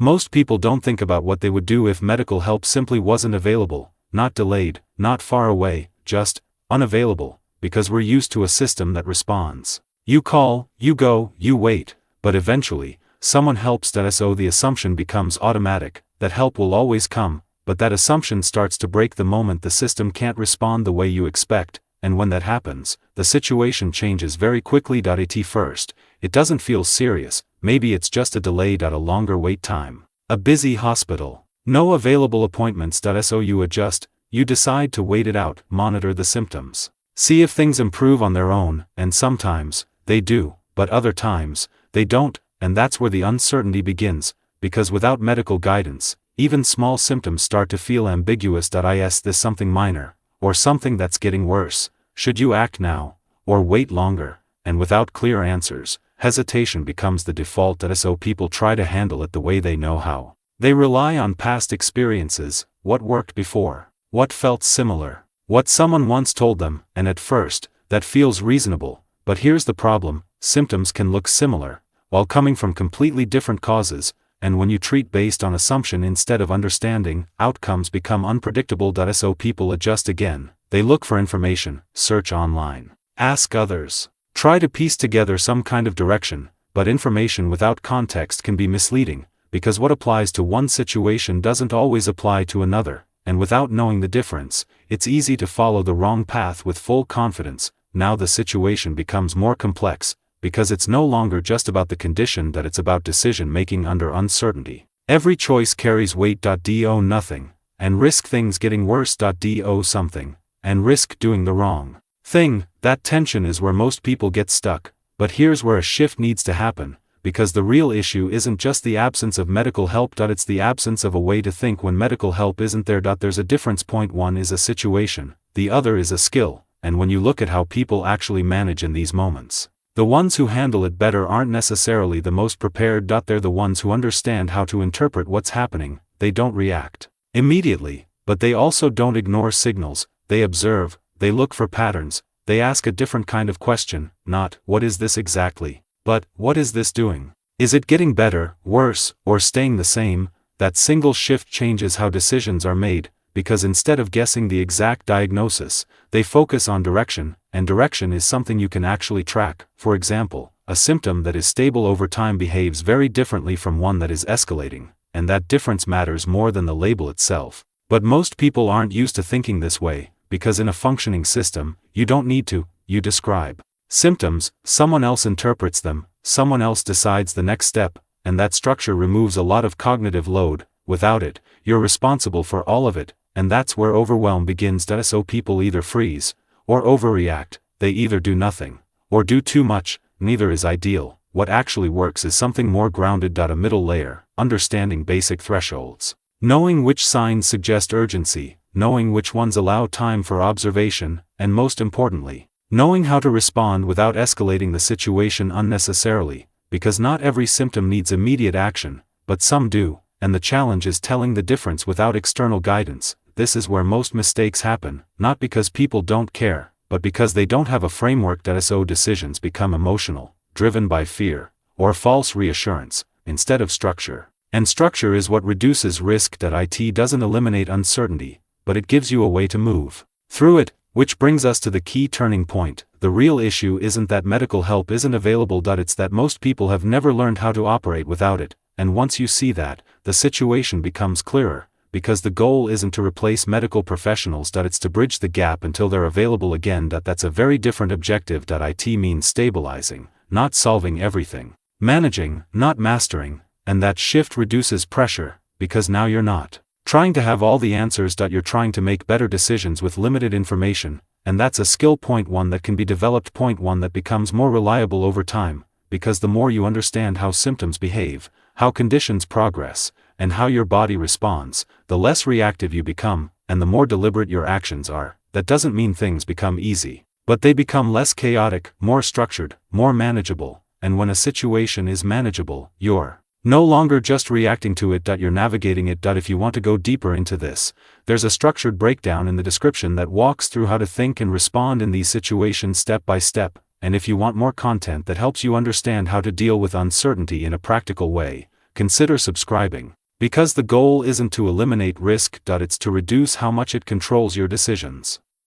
Most people don't think about what they would do if medical help simply wasn't available, not delayed, not far away, just unavailable, because we're used to a system that responds. You call, you go, you wait, but eventually, someone helps. So the assumption becomes automatic, that help will always come, but that assumption starts to break the moment the system can't respond the way you expect, and when that happens, the situation changes very quickly. At first, it doesn't feel serious, maybe it's just a delayed a longer wait time. A busy hospital. No available appointments. So you adjust, you decide to wait it out, monitor the symptoms. See if things improve on their own, and sometimes, they do, but other times, they don't, and that's where the uncertainty begins, because without medical guidance, even small symptoms start to feel ambiguous. Is this something minor, or something that's getting worse? Should you act now, or wait longer? And without clear answers, hesitation becomes the default. So people try to handle it the way they know how. They rely on past experiences, what worked before, what felt similar, what someone once told them, and at first, that feels reasonable, but here's the problem: symptoms can look similar, while coming from completely different causes, and when you treat based on assumption instead of understanding, outcomes become unpredictable. So people adjust again, they look for information, search online, ask others, try to piece together some kind of direction, but information without context can be misleading, because what applies to one situation doesn't always apply to another, and without knowing the difference, it's easy to follow the wrong path with full confidence. Now the situation becomes more complex, because it's no longer just about the condition, that it's about decision-making under uncertainty. Every choice carries weight. Do nothing, and risk things getting worse. Do something, and risk doing the wrong thing. That tension is where most people get stuck, but here's where a shift needs to happen, because the real issue isn't just the absence of medical help. It's the absence of a way to think when medical help isn't there. There's a difference. One is a situation, the other is a skill, and when you look at how people actually manage in these moments, the ones who handle it better aren't necessarily the most prepared. They're the ones who understand how to interpret what's happening. They don't react immediately, but they also don't ignore signals. They observe, they look for patterns, they ask a different kind of question, not, what is this exactly, but, what is this doing? Is it getting better, worse, or staying the same? That single shift changes how decisions are made, because instead of guessing the exact diagnosis, they focus on direction, and direction is something you can actually track. For example, a symptom that is stable over time behaves very differently from one that is escalating, and that difference matters more than the label itself. But most people aren't used to thinking this way, because in a functioning system, you don't need to, you describe symptoms, someone else interprets them, someone else decides the next step, and that structure removes a lot of cognitive load. Without it, you're responsible for all of it, and that's where overwhelm begins. So people either freeze, or overreact. They either do nothing, or do too much. Neither is ideal. What actually works is something more grounded. A middle layer, understanding basic thresholds, knowing which signs suggest urgency, knowing which ones allow time for observation, and most importantly, knowing how to respond without escalating the situation unnecessarily, because not every symptom needs immediate action, but some do, and the challenge is telling the difference without external guidance. This is where most mistakes happen, not because people don't care, but because they don't have a framework. So decisions become emotional, driven by fear, or false reassurance, instead of structure. And structure is what reduces risk. It doesn't eliminate uncertainty, but it gives you a way to move through it, which brings us to the key turning point. The real issue isn't that medical help isn't available. It's that most people have never learned how to operate without it, and once you see that, the situation becomes clearer, because the goal isn't to replace medical professionals. It's to bridge the gap until they're available again. That's a very different objective. It means stabilizing, not solving everything, managing, not mastering, and that shift reduces pressure, because now you're not trying to have all the answers. You're trying to make better decisions with limited information, and that's a skill. Point one that can be developed. Point one that becomes more reliable over time, because the more you understand how symptoms behave, how conditions progress, and how your body responds, the less reactive you become, and the more deliberate your actions are. That doesn't mean things become easy, but they become less chaotic, more structured, more manageable, and when a situation is manageable, you're no longer just reacting to it. You're navigating it. If you want to go deeper into this, there's a structured breakdown in the description that walks through how to think and respond in these situations step by step, and if you want more content that helps you understand how to deal with uncertainty in a practical way, consider subscribing. Because the goal isn't to eliminate risk, it's to reduce how much it controls your decisions.